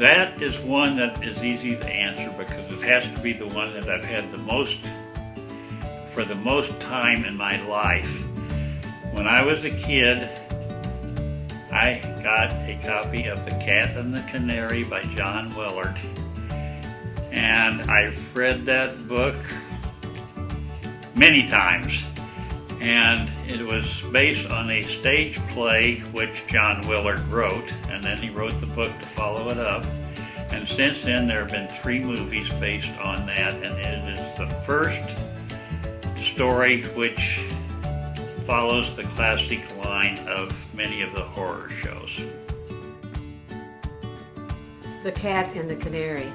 That is one that is easy to answer because it has to be the one that I've had the most, for the most time in my life. When I was a kid, I got a copy of The Cat and the Canary by John Willard. And I've read that book many times. And it was based on a stage play which John Willard wrote, and then he wrote the book to follow it up. And since then there have been 3 movies based on that, and it is the first story which follows the classic line of many of the horror shows. The Cat and the Canary.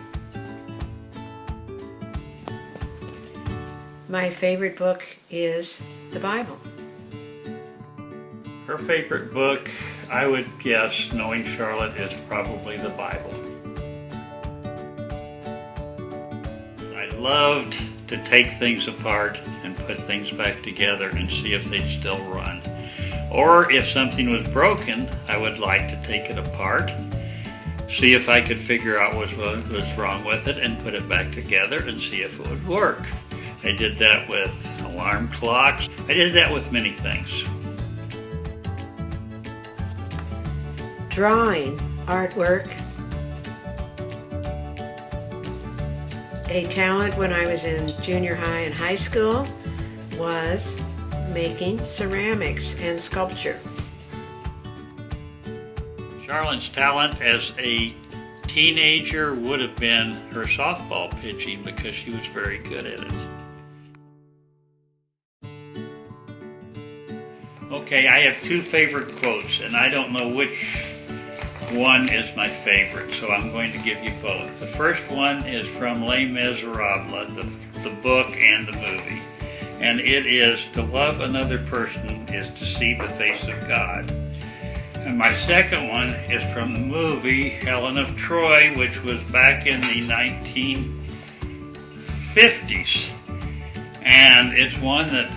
My favorite book is the Bible. Her favorite book, I would guess, knowing Charlotte, is probably the Bible. I loved to take things apart and put things back together and see if they'd still run. Or if something was broken, I would like to take it apart, see if I could figure out what was wrong with it and put it back together and see if it would work. I did that with alarm clocks. I did that with many things. Drawing, artwork. A talent when I was in junior high and high school was making ceramics and sculpture. Charlotte's talent as a teenager would have been her softball pitching because she was very good at it. Okay, I have 2 favorite quotes, and I don't know which one is my favorite, so I'm going to give you both. The first one is from Les Miserables, the book and the movie, and it is, "To love another person is to see the face of God." And my second one is from the movie Helen of Troy, which was back in the 1950s, and it's one that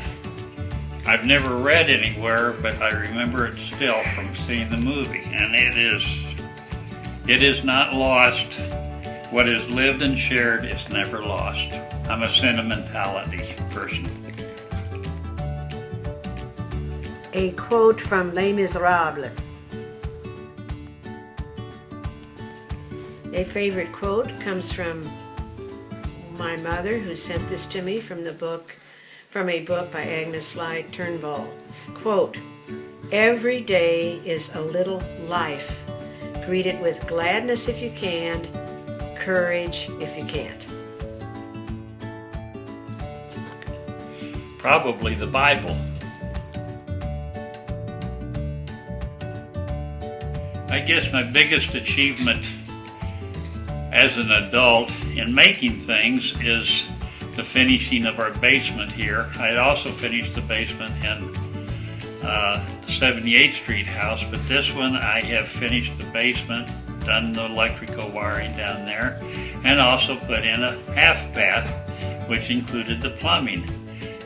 I've never read anywhere, but I remember it still from seeing the movie, and it is not lost. What is lived and shared is never lost. I'm a sentimentality person. A quote from Les Miserables. A favorite quote comes from my mother, who sent this to me from a book by Agnes Lyde Turnbull. Quote, "Every day is a little life. Greet it with gladness if you can, courage if you can't." Probably the Bible. I guess my biggest achievement as an adult in making things is the finishing of our basement here. I had also finished the basement in the 78th Street house, but this one I have finished the basement, done the electrical wiring down there, and also put in a half bath, which included the plumbing.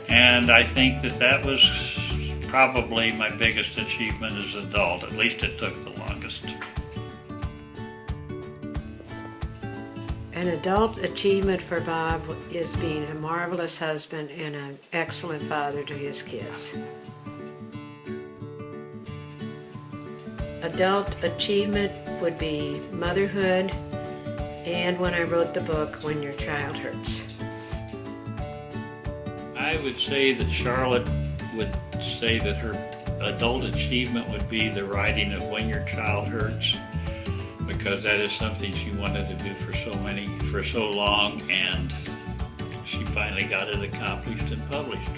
And I think that was probably my biggest achievement as an adult. At least it took the longest. An adult achievement for Bob is being a marvelous husband and an excellent father to his kids. Adult achievement would be motherhood, and when I wrote the book, When Your Child Hurts. I would say that Charlotte would say that her adult achievement would be the writing of When Your Child Hurts, because that is something she wanted to do for so long, and she finally got it accomplished and published.